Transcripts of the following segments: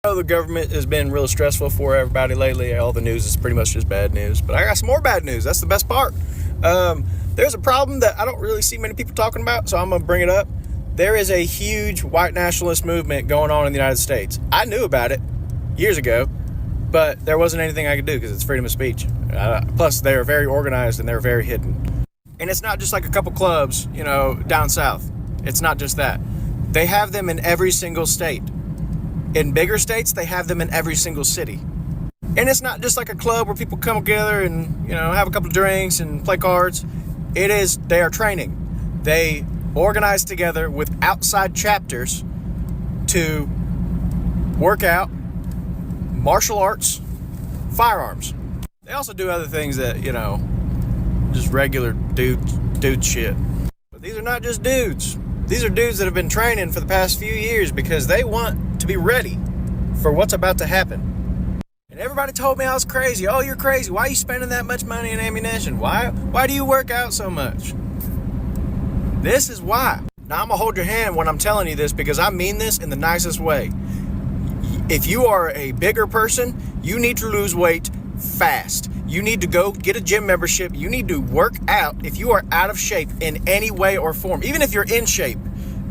The government has been real stressful for everybody lately. All the news is pretty much just bad news. But I got some more bad news. That's the best part. There's a problem that I don't really see many people talking about, so I'm going to bring it up. There is a huge white nationalist movement going on in the United States. I knew about it years ago, but there wasn't anything I could do because it's freedom of speech. Plus, they're very organized and they're very hidden. And it's not just like a couple clubs, down south. It's not just that. They have them in every single state. In bigger states, they have them in every single city. And it's not just like a club where people come together and, have a couple of drinks and play cards. They are training. They organize together with outside chapters to work out martial arts, firearms. They also do other things that, just regular dude shit. But these are not just dudes. These are dudes that have been training for the past few years because they want to be ready for what's about to happen. And everybody told me I was crazy. Oh, you're crazy. Why are you spending that much money on ammunition? Why do you work out so much? This is why. Now, I'm going to hold your hand when I'm telling you this because I mean this in the nicest way. If you are a bigger person, you need to lose weight fast. You need to go get a gym membership. You need to work out. If you are out of shape in any way or form, even if you're in shape,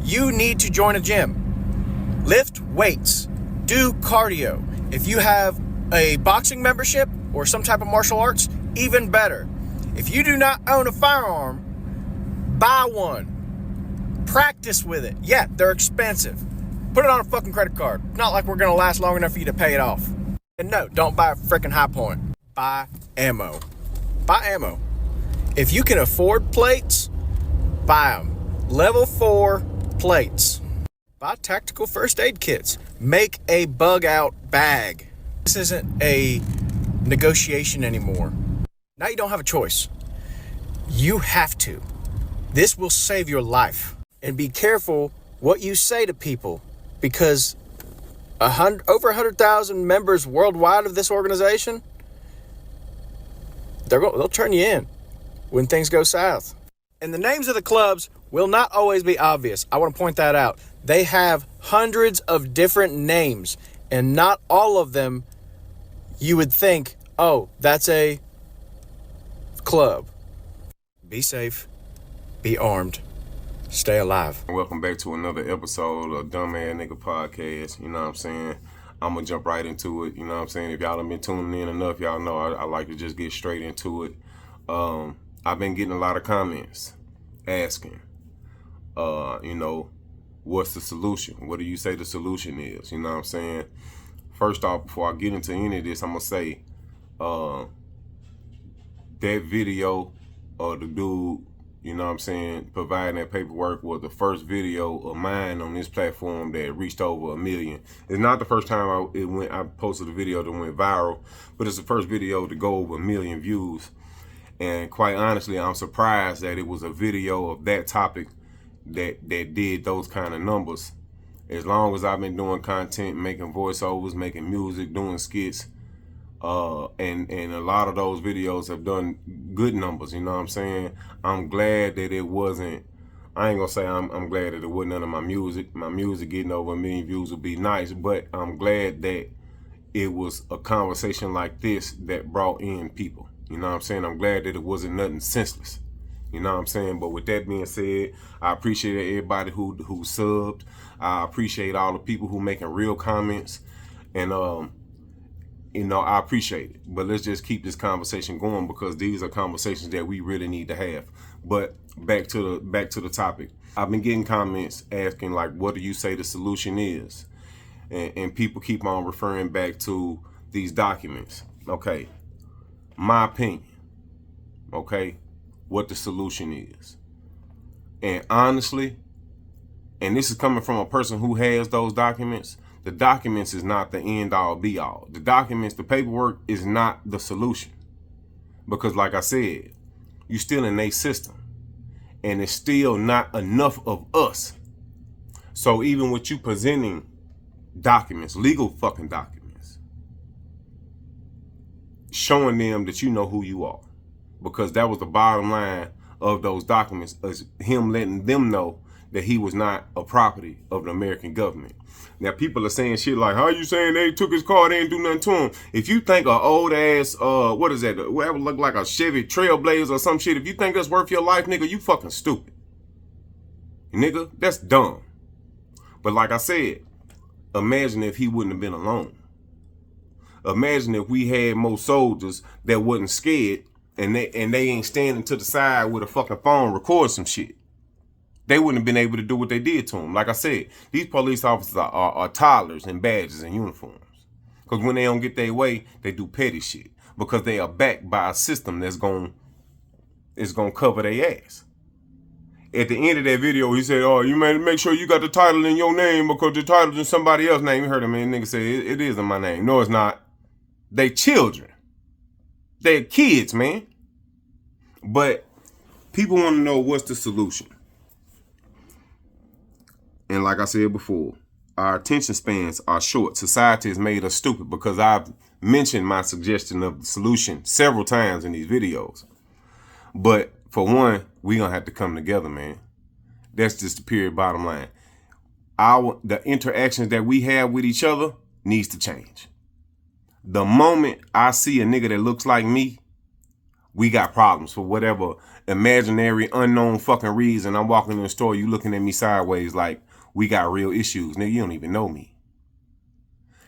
you need to join a gym. Lift weights. Do cardio. If you have a boxing membership or some type of martial arts, even better. If you do not own a firearm, buy one. Practice with it. Yeah, they're expensive. Put it on a fucking credit card. It's not like we're going to last long enough for you to pay it off. And no, don't buy a freaking High Point. Buy ammo. Buy ammo. If you can afford plates, buy them. Level 4 plates. Buy tactical first aid kits. Make a bug out bag. This isn't a negotiation anymore. Now you don't have a choice. You have to. This will save your life. And be careful what you say to people because over 100,000 members worldwide of this organization, they'll turn you in when things go south. And the names of the clubs will not always be obvious. I want to point that out. They have hundreds of different names, and not all of them you would think, oh, that's a club. Be safe. Be armed. Stay alive. Welcome back to another episode of Dumb Ass Nigga Podcast. You know what I'm saying? I'm going to jump right into it. You know what I'm saying? If y'all have been tuning in enough, y'all know I like to just get straight into it. I've been getting a lot of comments asking, what's the solution? What do you say the solution is? You know what I'm saying? First off, before I get into any of this, I'm going to say that video of the dude, you know what I'm saying, providing that paperwork was the first video of mine on this platform that reached over 1 million. It's not the first time I posted a video that went viral, but it's the first video to go over 1 million views. And quite honestly, I'm surprised that it was a video of that topic that did those kind of numbers. As long as I've been doing content, making voiceovers, making music, doing skits, and a lot of those videos have done good numbers, you know what I'm saying? I'm glad that it wasn't, I ain't gonna say I'm glad that it wasn't none of my music. My music getting over 1 million views would be nice, but I'm glad that it was a conversation like this that brought in people. You know what I'm saying? I'm glad that it wasn't nothing senseless. You know what I'm saying? But with that being said, I appreciate everybody who subbed. I appreciate all the people who making real comments. And I appreciate it, but let's just keep this conversation going because these are conversations that we really need to have. But back to the topic. I've been getting comments asking like, what do you say the solution is? And people keep on referring back to these documents. Okay, my opinion. Okay, what the solution is. And honestly, and this is coming from a person who has those documents, the documents is not the end all be all. The documents, the paperwork is not the solution. Because like I said, you still in a system. And it's still not enough of us. So even with you presenting documents, legal fucking documents, showing them that you know who you are. Because that was the bottom line of those documents, is him letting them know that he was not a property of the American government. Now people are saying shit like, how you saying they took his car, they didn't do nothing to him? If you think a old ass, what is that? Whatever look like a Chevy Trailblazer or some shit, if you think that's worth your life, nigga, you fucking stupid. Nigga, that's dumb. But like I said, imagine if he wouldn't have been alone. Imagine if we had more soldiers that wasn't scared and they ain't standing to the side with a fucking phone recording some shit. They wouldn't have been able to do what they did to him. Like I said, these police officers are toddlers in badges and uniforms. Because when they don't get their way, they do petty shit. Because they are backed by a system that's gonna cover their ass. At the end of that video, he said, oh, you man, make sure you got the title in your name because the title's in somebody else's name. You heard him, man. Nigga say, it is in my name. No, it's not. They children. They're kids, man. But people want to know what's the solution. And like I said before, our attention spans are short. Society has made us stupid because I've mentioned my suggestion of the solution several times in these videos. But for one, we gonna have to come together, man. That's just the period bottom line. The interactions that we have with each other needs to change. The moment I see a nigga that looks like me, we got problems for whatever imaginary, unknown fucking reason. I'm walking in the store, you looking at me sideways like we got real issues. Nigga, you don't even know me.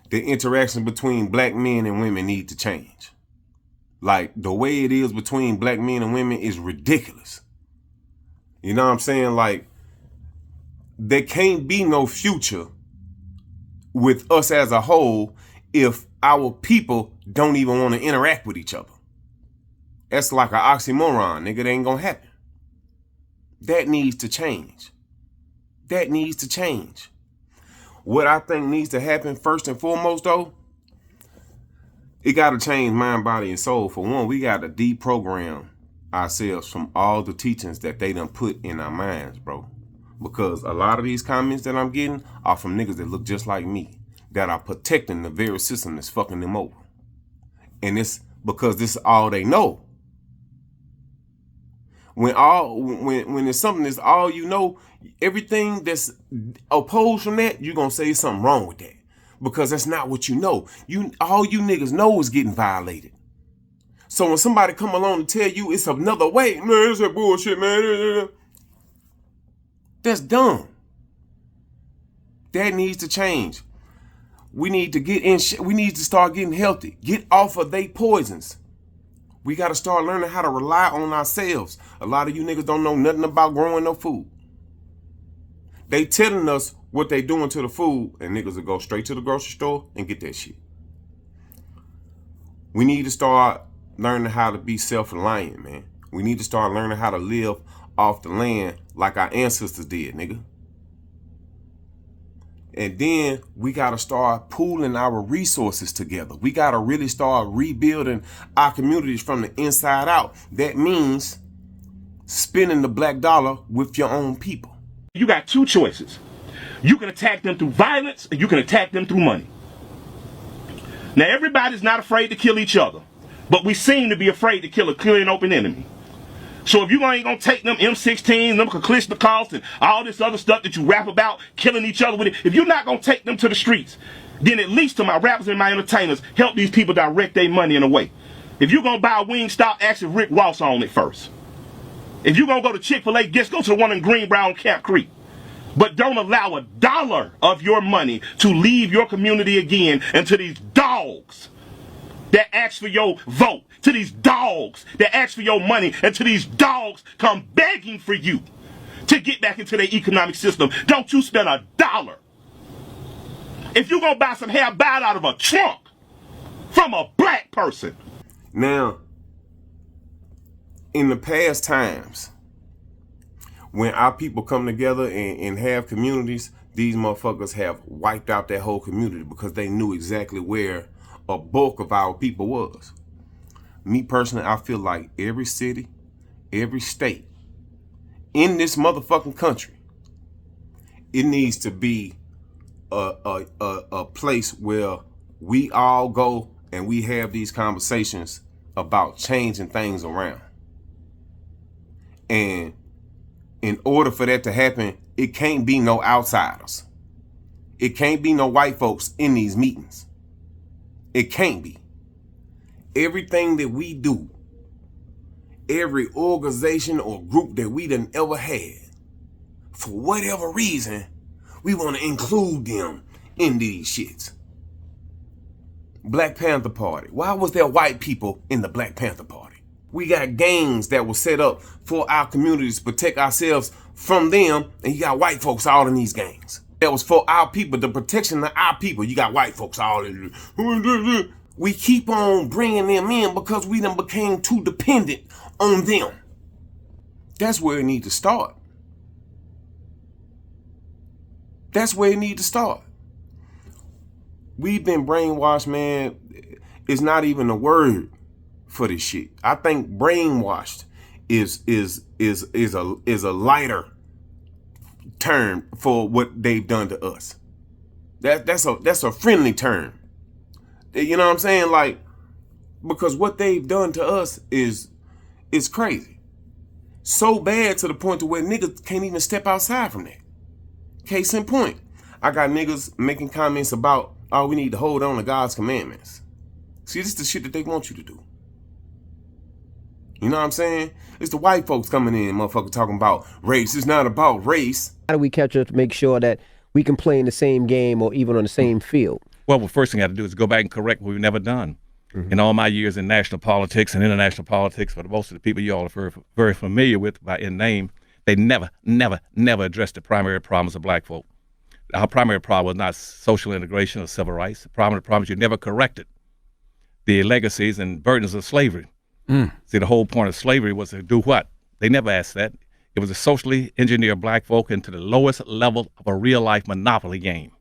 The interaction between black men and women need to change. Like, the way it is between black men and women is ridiculous. You know what I'm saying? Like, there can't be no future with us as a whole if our people don't even want to interact with each other. That's like an oxymoron, nigga. It ain't gonna happen. That needs to change. That needs to change. What I think needs to happen first and foremost, though, it got to change mind, body, and soul. For one, we got to deprogram ourselves from all the teachings that they done put in our minds, bro. Because a lot of these comments that I'm getting are from niggas that look just like me, that are protecting the very system that's fucking them over. And it's because this is all they know. When it's something that's all you know, everything that's opposed from that, you're gonna say something wrong with that. Because that's not what you know. All you niggas know is getting violated. So when somebody come along and tell you it's another way, man, it's that bullshit, man. That's dumb. That needs to change. We need to get in. We need to start getting healthy. Get off of they poisons. We got to start learning how to rely on ourselves. A lot of you niggas don't know nothing about growing no food. They telling us what they doing to the food, and niggas will go straight to the grocery store and get that shit. We need to start learning how to be self-reliant, man. We need to start learning how to live off the land like our ancestors did, nigga. And then we got to start pooling our resources together. We got to really start rebuilding our communities from the inside out. That means spending the black dollar with your own people. You got two choices. You can attack them through violence, and you can attack them through money. Now, everybody's not afraid to kill each other, but we seem to be afraid to kill a clear and open enemy. So if you ain't gonna take them M16s, them Kalishnikovs, and all this other stuff that you rap about, killing each other with it, if you're not gonna take them to the streets, then at least to my rappers and my entertainers, help these people direct their money in a way. If you're gonna buy a Wingstop, ask if Rick Ross on it first. If you're gonna go to Chick-fil-A, just go to the one in Greenbrier on Camp Creek. But don't allow $1 of your money to leave your community again and to these dogs that ask for your vote, to these dogs that ask for your money, and to these dogs come begging for you to get back into their economic system. Don't you spend $1. If you're gonna buy some hair, buy it out of a trunk from a black person. Now, in the past times, when our people come together and have communities, these motherfuckers have wiped out that whole community because they knew exactly where a bulk of our people was. Me personally, I feel like every city, every state in this motherfucking country, it needs to be a place where we all go and we have these conversations about changing things around. And in order for that to happen, it can't be no outsiders. It can't be no white folks in these meetings. It can't be. Everything that we do, every organization or group that we done ever had, for whatever reason, we want to include them in these shits. Black Panther Party. Why was there white people in the Black Panther Party? We got gangs that were set up for our communities to protect ourselves from them, and you got white folks all in these gangs. That was for our people, the protection of our people. You got white folks all in. We keep on bringing them in because we done became too dependent on them. That's where it need to start. That's where it need to start. We've been brainwashed, man. It's not even a word for this shit. I think brainwashed is a lighter term for what they've done to us. That's a friendly term. You know what I'm saying? Like, because what they've done to us is crazy. So bad to the point to where niggas can't even step outside from that. Case in point, I got niggas making comments about, oh, we need to hold on to God's commandments. See, this is the shit that they want you to do. You know what I'm saying? It's the white folks coming in, motherfucker, talking about race. It's not about race. How do we catch up to make sure that we can play in the same game or even on the same field? Well, the first thing I got to do is go back and correct what we've never done. In all my years in national politics and international politics, for most of the people you all are very, very familiar with in name, they never addressed the primary problems of black folk. Our primary problem was not social integration or civil rights. The problem is you never corrected the legacies and burdens of slavery. See, the whole point of slavery was to do what? They never asked that. It was to socially engineer black folk into the lowest level of a real-life monopoly game.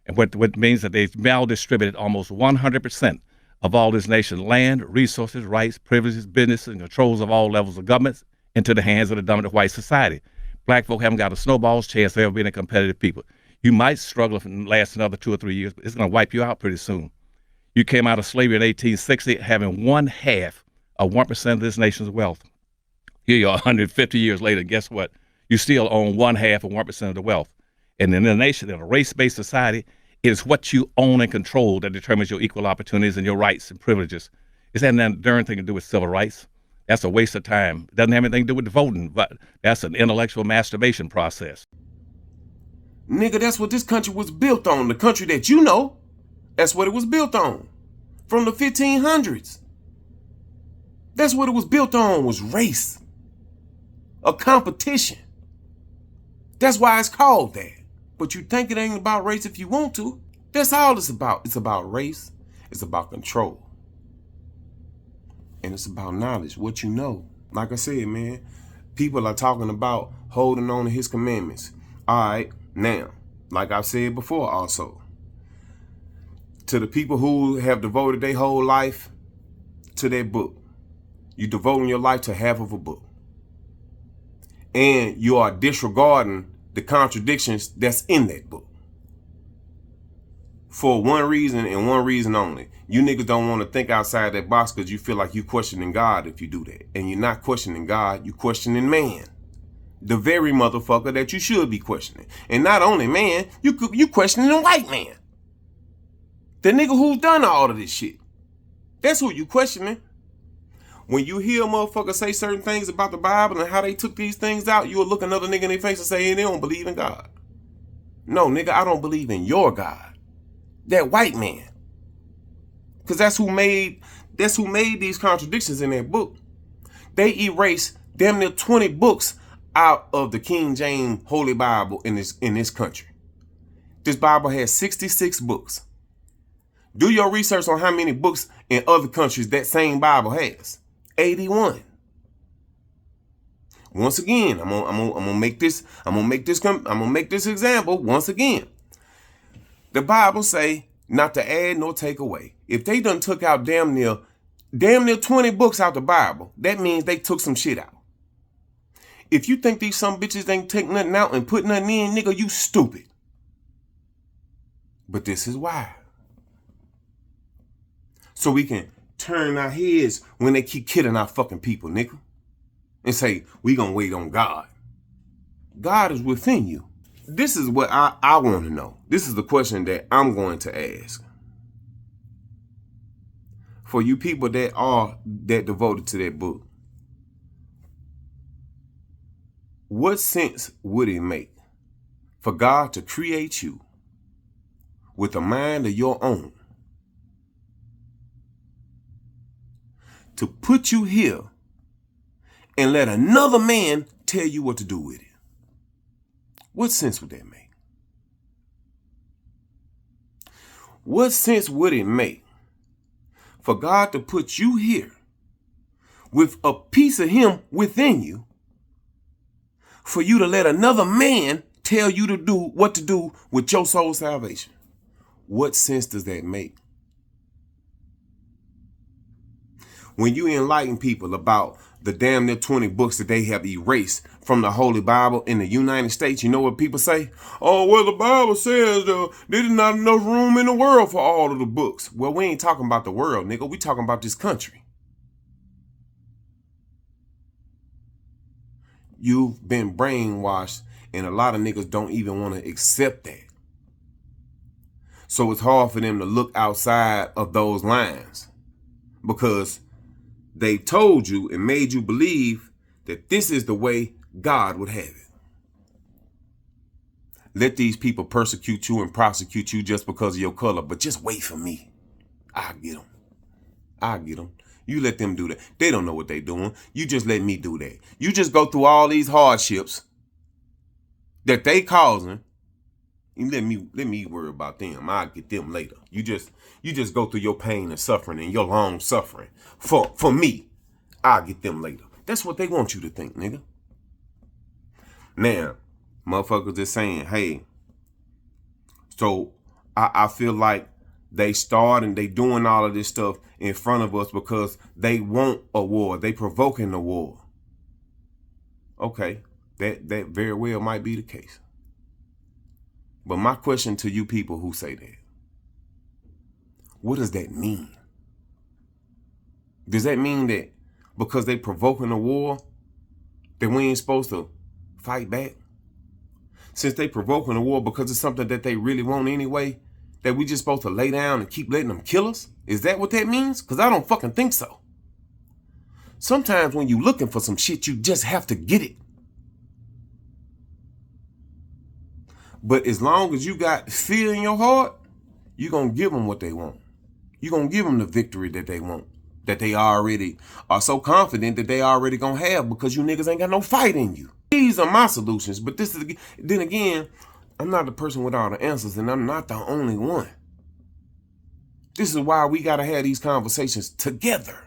And what means that they maldistributed almost 100% of all this nation's land, resources, rights, privileges, business, and controls of all levels of governments into the hands of the dominant white society. Black folk haven't got a snowball's chance of ever being a competitive people. You might struggle if it lasts another 2 or 3 years, but it's going to wipe you out pretty soon. You came out of slavery in 1860 having 1/2 of 1% of this nation's wealth. Here you are 150 years later, guess what? You still own 1/2 of 1% of the wealth. And in a nation, in a race-based society, it is what you own and control that determines your equal opportunities and your rights and privileges. It's had nothing darn thing to do with civil rights. That's a waste of time. It doesn't have anything to do with the voting, but that's an intellectual masturbation process. Nigga, that's what this country was built on. The country that you know, that's what it was built on. From the 1500s. That's what it was built on, was race. A competition. That's why it's called that. But you think it ain't about race if you want to. That's all it's about. It's about race. It's about control. And it's about knowledge, what you know. Like I said, man, people are talking about holding on to his commandments. All right, now, like I've said before also, to the people who have devoted their whole life to that book, you devoting your life to half of a book. And you are disregarding the contradictions that's in that book. For one reason and one reason only. You niggas don't want to think outside that box because you feel like you questioning God if you do that. And you're not questioning God, you questioning man. The very motherfucker that you should be questioning. And not only man, you questioning the white man. The nigga who's done all of this shit. That's who you questioning. When you hear a motherfucker say certain things about the Bible and how they took these things out, you'll look another nigga in their face and say, hey, they don't believe in God. No, nigga, I don't believe in your God. That white man. Because that's who made these contradictions in that book. They erased damn near 20 books out of the King James Holy Bible in this country. This Bible has 66 books. Do your research on how many books in other countries that same Bible has. 81. Once again, I'm gonna make this example once again. The Bible say not to add nor take away. If they done took out damn near 20 books out the Bible, that means they took some shit out. If you think these some bitches ain't take nothing out and put nothing in, nigga, you stupid. But this is why. So we can turn our heads when they keep killing our fucking people, nigga. And say, we gonna wait on God. God is within you. This is what I want to know. This is the question that I'm going to ask. For you people that are that devoted to that book, what sense would it make for God to create you with a mind of your own, to put you here and let another man tell you what to do with it? What sense would that make? What sense would it make for God to put you here with a piece of him within you, for you to let another man tell you to do what to do with your soul salvation? What sense does that make? When you enlighten people about the damn near 20 books that they have erased from the Holy Bible in the United States, you know what people say? Oh, well, the Bible says there's not enough room in the world for all of the books. Well, we ain't talking about the world, nigga. We talking about this country. You've been brainwashed, and a lot of niggas don't even want to accept that. So it's hard for them to look outside of those lines, because they told you and made you believe that this is the way God would have it. Let these people persecute you and prosecute you just because of your color, but just wait for me. I'll get them. I'll get them. You let them do that. They don't know what they're doing. You just let me do that. You just go through all these hardships that they causing. And let me worry about them. I'll get them later. You just go through your pain and suffering and your long suffering. For me, I'll get them later. That's what they want you to think, nigga. Now, motherfuckers is saying, hey, so I feel like they start and they doing all of this stuff in front of us because they want a war. They provoking a war. Okay, that very well might be the case. But my question to you people who say that, what does that mean? Does that mean that because they provoking a war, that we ain't supposed to fight back? Since they provoking a war because it's something that they really want anyway, that we just supposed to lay down and keep letting them kill us? Is that what that means? Because I don't fucking think so. Sometimes when you looking for some shit, you just have to get it. But as long as you got fear in your heart, you're going to give them what they want. You're going to give them the victory that they want, that they already are so confident that they already going to have, because you niggas ain't got no fight in you. These are my solutions. But this is, then again, I'm not the person with all the answers, and I'm not the only one. This is why we got to have these conversations together.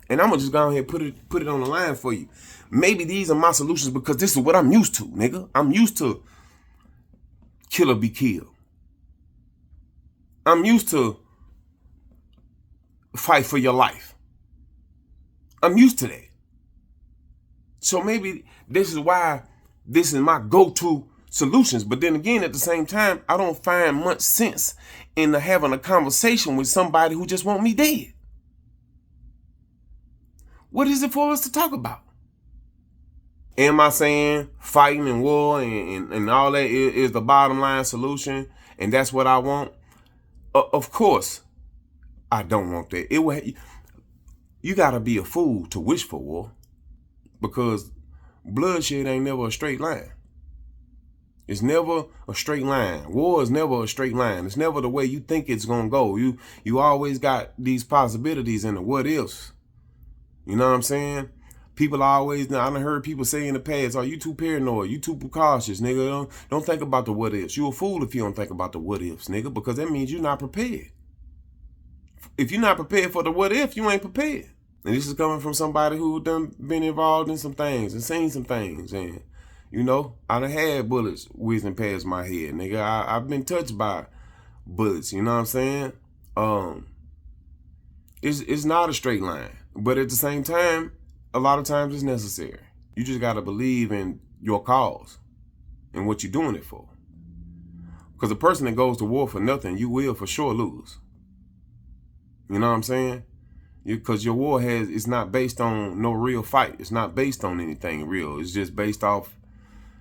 And I'm going to just go ahead and put it on the line for you. Maybe these are my solutions because this is what I'm used to, nigga. I'm used to kill or be killed. I'm used to fight for your life. I'm used to that. So maybe this is why this is my go-to solutions. But then again, at the same time, I don't find much sense in having a conversation with somebody who just want me dead. What is it for us to talk about? Am I saying fighting and war and all that is the bottom line solution, and that's what I want? Of course, I don't want that. You gotta be a fool to wish for war, because bloodshed ain't never a straight line. It's never a straight line. War is never a straight line. It's never the way you think it's gonna go. You always got these possibilities and the what ifs. You know what I'm saying? People always, I done heard people say in the past, oh, you too paranoid, you too precautious, nigga. Don't think about the what ifs. You a fool if you don't think about the what ifs, nigga, because that means you're not prepared. If you're not prepared for the what if, you ain't prepared. And this is coming from somebody who done been involved in some things and seen some things. And, you know, I done had bullets whizzing past my head, nigga. I've been touched by bullets, you know what I'm saying? It's not a straight line. But at the same time, a lot of times it's necessary. You just got to believe in your cause and what you're doing it for. Because a person that goes to war for nothing, you will for sure lose. You know what I'm saying? Because your war it's not based on no real fight. It's not based on anything real. It's just based off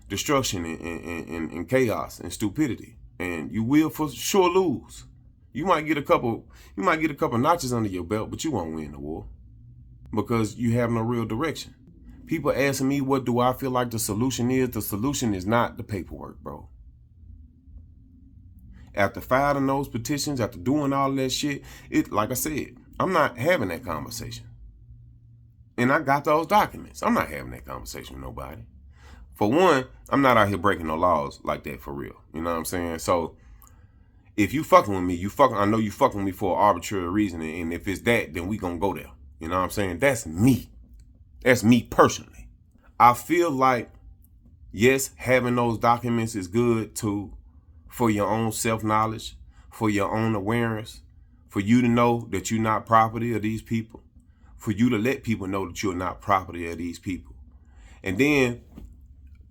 destruction and chaos and stupidity. And you will for sure lose. You might get a couple notches under your belt, but you won't win the war. Because you have no real direction. People asking me, what do I feel like the solution is? The solution is not the paperwork, bro. After filing those petitions, after doing all that shit, like I said, I'm not having that conversation. And I got those documents. I'm not having that conversation with nobody. For one, I'm not out here breaking no laws like that for real. You know what I'm saying? So if you fucking with me, I know you fucking with me for an arbitrary reason. And if it's that, then we gonna go there. You know what I'm saying? That's me. That's me personally. I feel like, yes, having those documents is good for your own self-knowledge, for your own awareness, for you to know that you're not property of these people, for you to let people know that you're not property of these people. And then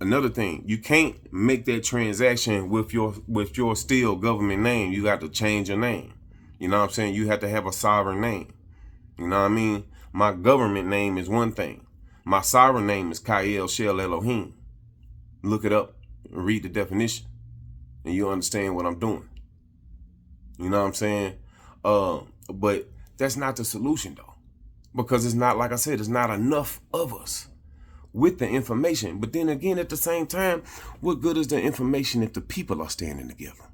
another thing, you can't make that transaction with your still government name. You got to change your name. You know what I'm saying? You have to have a sovereign name. You know what I mean? My government name is one thing. My sovereign name is Ka'el Shel Elohim. Look it up and read the definition, and you'll understand what I'm doing. You know what I'm saying? But that's not the solution, though. Because it's not, like I said, it's not enough of us with the information. But then again, at the same time, what good is the information if the people are standing together?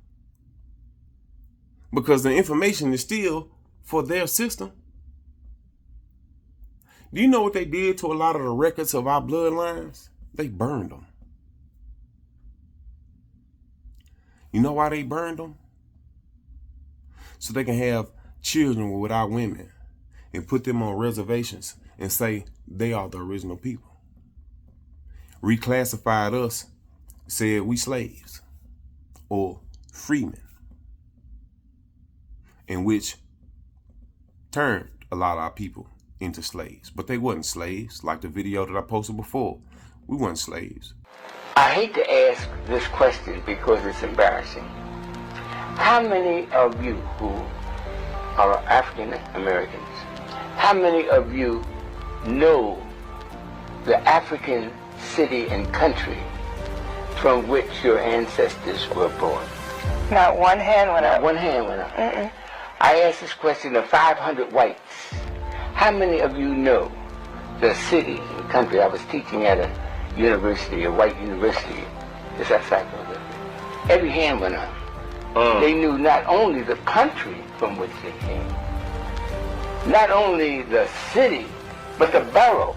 Because the information is still for their system. Do you know what they did to a lot of the records of our bloodlines? They burned them. You know why they burned them? So they can have children without women and put them on reservations and say they are the original people. Reclassified us, said we slaves or freemen, in which turned a lot of our people into slaves. But they wasn't slaves, like the video that I posted before. We weren't slaves. I hate to ask this question because it's embarrassing. How many of you who are African Americans, how many of you know the African city and country from which your ancestors were born? Not one hand went up. Not one hand went up. I asked this question of 500 whites. How many of you know the city and country? I was teaching at a university, a white university. It's at Sacramento. Every hand went up. They knew not only the country from which they came, not only the city, but the borough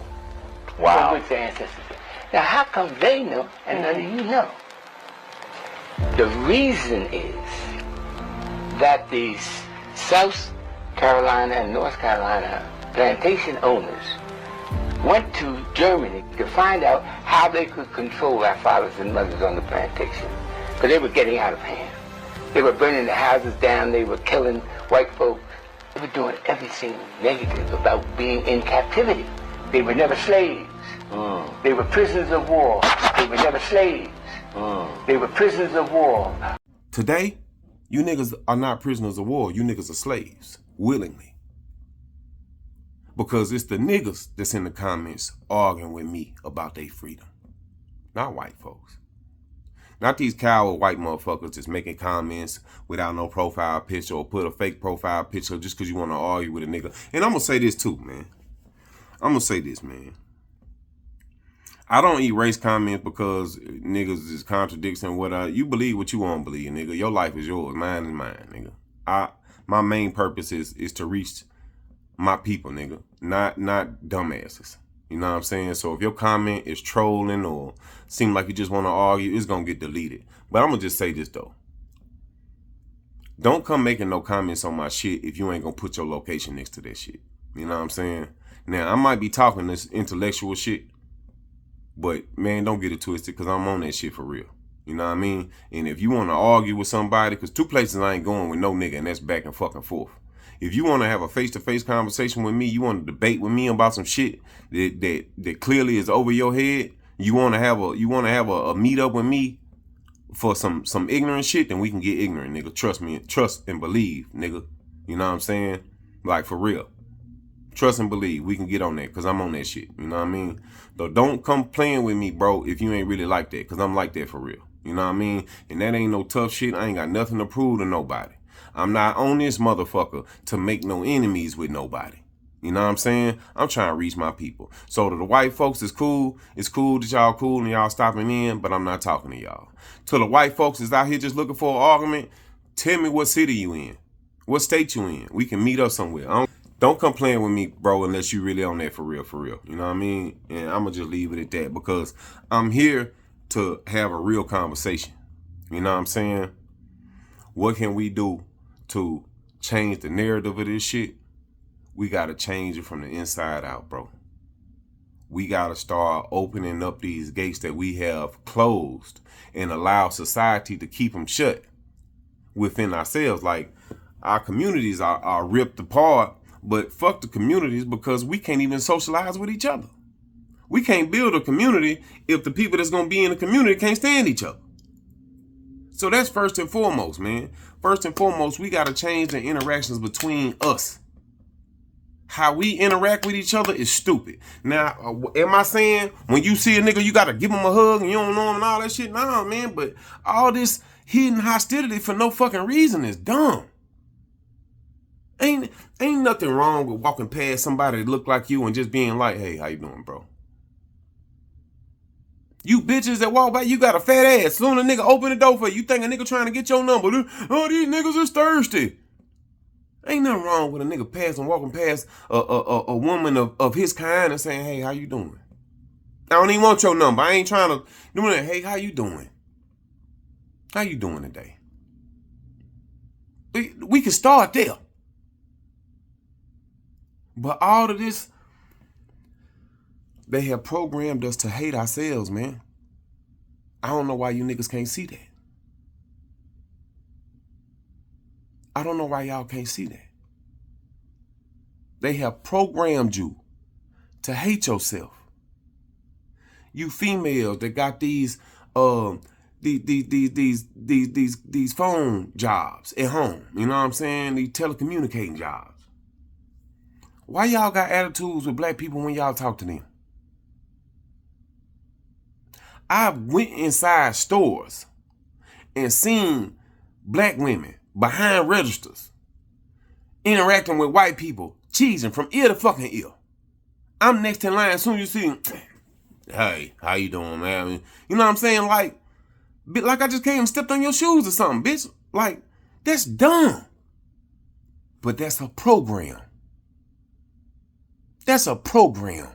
from which their ancestors came. Now, how come they know and none of you know? The reason is that these South Carolina and North Carolina plantation owners went to Germany to find out how they could control our fathers and mothers on the plantation, because they were getting out of hand. They were burning the houses down, they were killing white folks. They were doing everything negative about being in captivity. They were never slaves. They were prisoners of war. They were never slaves. They were prisoners of war. Today, you niggas are not prisoners of war. You niggas are slaves, willingly. Because it's the niggas that's in the comments arguing with me about their freedom. Not white folks. Not these coward white motherfuckers that's making comments without no profile picture or put a fake profile picture just because you want to argue with a nigga. And I'm going to say this too, man. I'm going to say this, man. I don't erase comments because niggas is contradicting what you believe what you want to believe, nigga. Your life is yours. Mine is mine, nigga. My main purpose is to reach my people, nigga. Not dumbasses. You know what I'm saying? So if your comment is trolling or seem like you just want to argue, it's going to get deleted. But I'm going to just say this, though. Don't come making no comments on my shit if you ain't going to put your location next to that shit. You know what I'm saying? Now, I might be talking this intellectual shit, but, man, don't get it twisted because I'm on that shit for real. You know what I mean? And if you want to argue with somebody, because two places I ain't going with no nigga, and that's back and fucking forth. If you want to have a face-to-face conversation with me, you want to debate with me about some shit that clearly is over your head, you want to have a meet up with me for some ignorant shit, then we can get ignorant, nigga. Trust me, trust and believe, nigga. You know what I'm saying? Like, for real. Trust and believe. We can get on that because I'm on that shit. You know what I mean? So don't come playing with me, bro, if you ain't really like that, because I'm like that for real. You know what I mean? And that ain't no tough shit. I ain't got nothing to prove to nobody. I'm not on this motherfucker to make no enemies with nobody. You know what I'm saying? I'm trying to reach my people. So to the white folks, it's cool. It's cool that y'all cool and y'all stopping in, but I'm not talking to y'all. To the white folks that's out here just looking for an argument, tell me what city you in. What state you in. We can meet up somewhere. Don't come playing with me, bro, unless you really on that for real, for real. You know what I mean? And I'm going to just leave it at that because I'm here to have a real conversation. You know what I'm saying? What can we do to change the narrative of this shit? We got to change it from the inside out, bro. We got to start opening up these gates that we have closed and allow society to keep them shut within ourselves. Like, our communities are ripped apart, but fuck the communities because we can't even socialize with each other. We can't build a community if the people that's going to be in the community can't stand each other. So that's first and foremost, man. First and foremost, we got to change the interactions between us. How we interact with each other is stupid. Now, am I saying when you see a nigga, you got to give him a hug and you don't know him and all that shit? Nah, man, but all this hidden hostility for no fucking reason is dumb. Ain't nothing wrong with walking past somebody that look like you and just being like, hey, how you doing, bro? You bitches that walk by, you got a fat ass. Soon a nigga open the door for you, you think a nigga trying to get your number. Oh, these niggas is thirsty. Ain't nothing wrong with a nigga walking past a woman of his kind and saying, hey, how you doing? I don't even want your number. I ain't trying to do that. Hey, how you doing? How you doing today? We can start there. But all of this, they have programmed us to hate ourselves, man. I don't know why you niggas can't see that. I don't know why y'all can't see that. They have programmed you to hate yourself. You females that got these phone jobs at home, you know what I'm saying? These telecommunicating jobs. Why y'all got attitudes with black people when y'all talk to them? I went inside stores and seen black women behind registers interacting with white people, cheesing from ear to fucking ear. I'm next in line. As soon as you see them, hey, how you doing, man? You know what I'm saying? Like I just came and stepped on your shoes or something, bitch. Like, that's dumb. But that's a program. That's a program.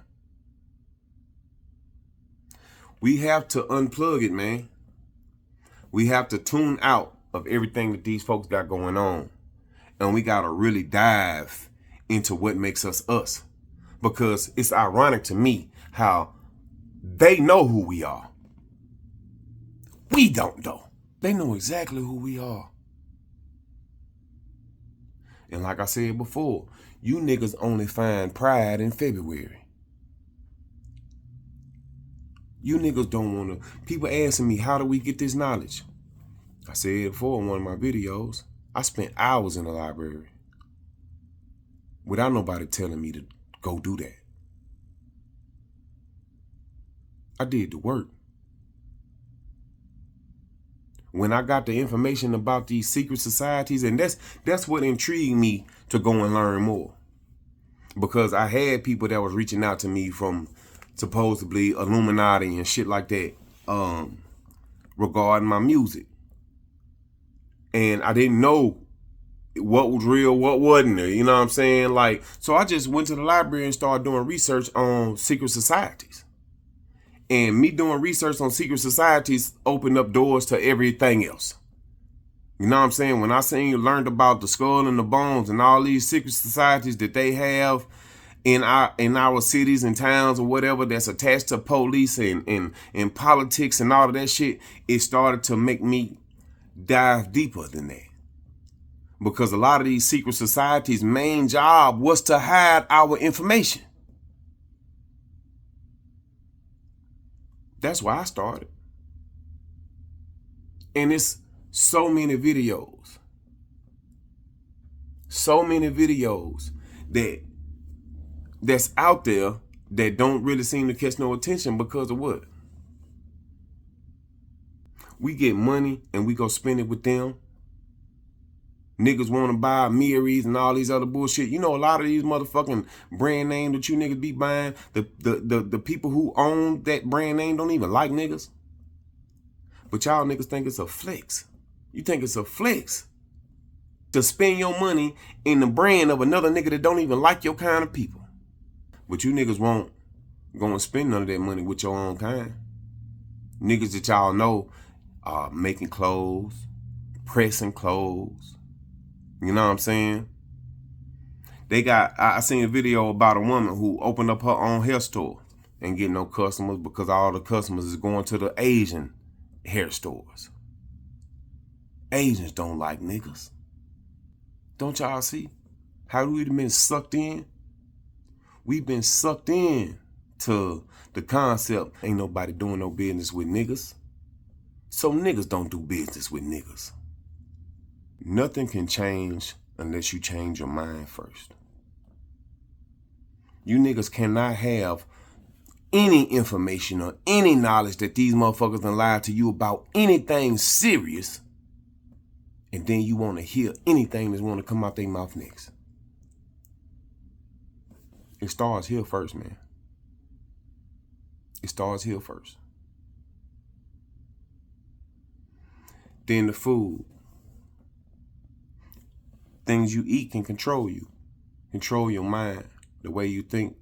We have to unplug it, man. We have to tune out of everything that these folks got going on. And we got to really dive into what makes us us. Because it's ironic to me how they know who we are. We don't though. They know exactly who we are. And like I said before, you niggas only find pride in February. You niggas don't want to. People asking me, how do we get this knowledge? I said it before in one of my videos. I spent hours in the library without nobody telling me to go do that. I did the work. When I got the information about these secret societies, and that's what intrigued me to go and learn more. Because I had people that was reaching out to me from supposedly Illuminati and shit like that, regarding my music. And I didn't know what was real, what wasn't there, you know what I'm saying? Like, so I just went to the library and started doing research on secret societies. And me doing research on secret societies opened up doors to everything else. You know what I'm saying? When I learned about the skull and the bones and all these secret societies that they have in our cities and towns or whatever that's attached to police and politics and all of that shit, it started to make me dive deeper than that. Because a lot of these secret societies' main job was to hide our information. That's why I started. And it's so many videos that that's out there that don't really seem to catch no attention because of what? We get money and we go spend it with them. Niggas want to buy Miris and all these other bullshit. You know, a lot of these motherfucking brand name that you niggas be buying, the people who own that brand name don't even like niggas. But y'all niggas think it's a flex. You think it's a flex to spend your money in the brand of another nigga that don't even like your kind of people. But you niggas won't go and spend none of that money with your own kind. Niggas that y'all know are making clothes, pressing clothes. You know what I'm saying? I seen a video about a woman who opened up her own hair store and get no customers because all the customers is going to the Asian hair stores. Asians don't like niggas. Don't y'all see how we've been sucked in? We've been sucked in to the concept, ain't nobody doing no business with niggas. So niggas don't do business with niggas. Nothing can change unless you change your mind first. You niggas cannot have any information or any knowledge that these motherfuckers done lied to you about anything serious, and then you want to hear anything that's want to come out their mouth next. It starts here first, man. It starts here first. Then the food. Things you eat can control you. Control your mind, the way you think.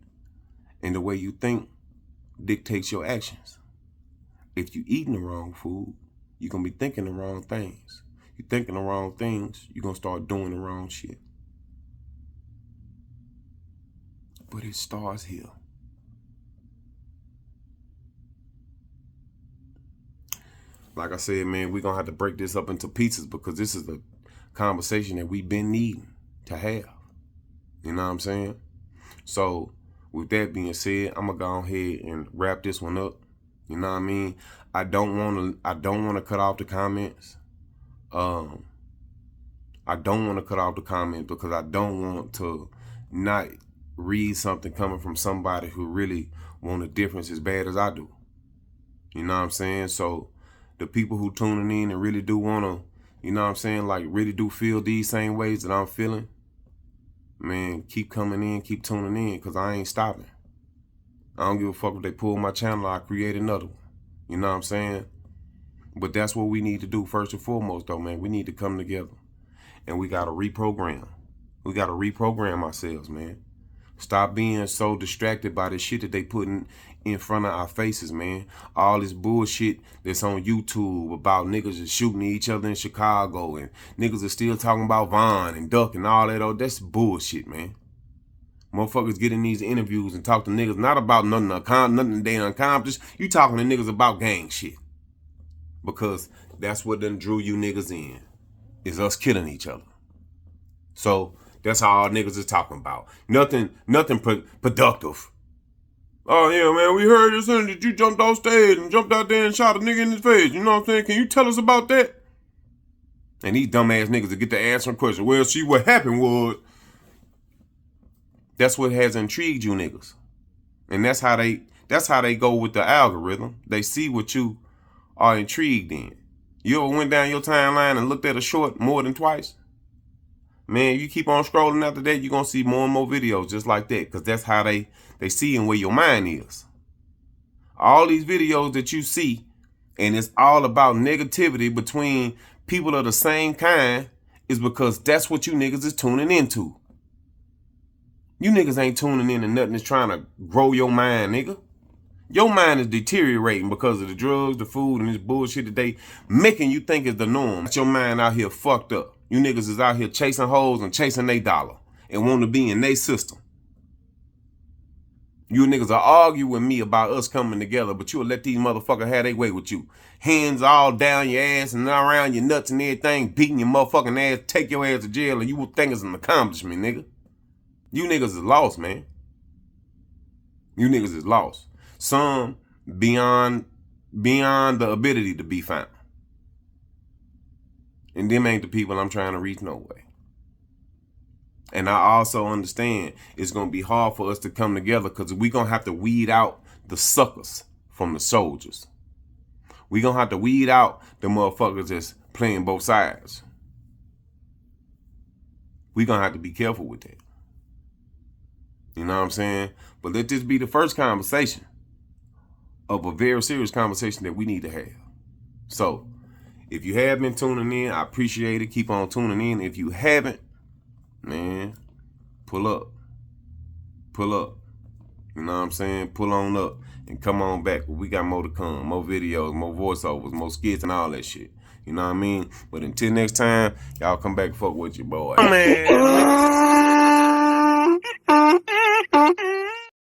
And the way you think dictates your actions. If you eating the wrong food, you're going to be thinking the wrong things. You thinking the wrong things, you're going to start doing the wrong shit. But it starts here. Like I said, man, we're going to have to break this up into pieces because this is a conversation that we've been needing to have. You know what I'm saying? So with that being said, I'm going to go ahead and wrap this one up. You know what I mean? I don't want to cut off the comments. I don't want to cut off the comments because I don't want to not read something coming from somebody who really want a difference as bad as I do. You know what I'm saying? So the people who tuning in and really do want to, you know what I'm saying, like really do feel these same ways that I'm feeling, man, keep coming in, keep tuning in, because I ain't stopping. I don't give a fuck if they pull my channel, I'll create another one. You know what I'm saying? But that's what we need to do first and foremost, though, man. We need to come together. And we got to reprogram. We got to reprogram ourselves, man. Stop being so distracted by the shit that they putting in front of our faces, man. All this bullshit that's on YouTube about niggas just shooting each other in Chicago and niggas are still talking about Vaughn and Duck and all that. Oh, that's bullshit, man. Motherfuckers get in these interviews and talk to niggas not about nothing they accomplished. You talking to niggas about gang shit. Because that's what done drew you niggas in, is us killing each other. So that's all niggas is talking about. Nothing productive. Oh yeah, man, we heard you saying that you jumped off stage and jumped out there and shot a nigga in his face. You know what I'm saying? Can you tell us about that? And these dumbass niggas to get to answering questions. Well, see, what happened was, that's what has intrigued you niggas. And that's how they go with the algorithm. They see what you are intrigued in. You ever went down your timeline and looked at a short more than twice? Man, you keep on scrolling after that, you're going to see more and more videos just like that, because that's how they see and where your mind is. All these videos that you see, and it's all about negativity between people of the same kind, is because that's what you niggas is tuning into. You niggas ain't tuning in to nothing that's trying to grow your mind, nigga. Your mind is deteriorating because of the drugs, the food, and this bullshit that they making you think is the norm. Your mind out here fucked up. You niggas is out here chasing hoes and chasing they dollar and want to be in they system. You niggas are arguing with me about us coming together, but you'll let these motherfuckers have their way with you. Hands all down your ass and around your nuts and everything, beating your motherfucking ass, take your ass to jail, and you will think it's an accomplishment, nigga. You niggas is lost, man. You niggas is lost. Some beyond the ability to be found. And them ain't the people I'm trying to reach no way. And I also understand it's going to be hard for us to come together because we're going to have to weed out the suckers from the soldiers. We're going to have to weed out the motherfuckers that's playing both sides. We're going to have to be careful with that. You know what I'm saying? But let this be the first conversation of a very serious conversation that we need to have. So, if you have been tuning in, I appreciate it. Keep on tuning in. If you haven't, man, pull up. Pull up. You know what I'm saying? Pull on up and come on back. We got more to come. More videos, more voiceovers, more skits and all that shit. You know what I mean? But until next time, y'all come back and fuck with your boy. Man.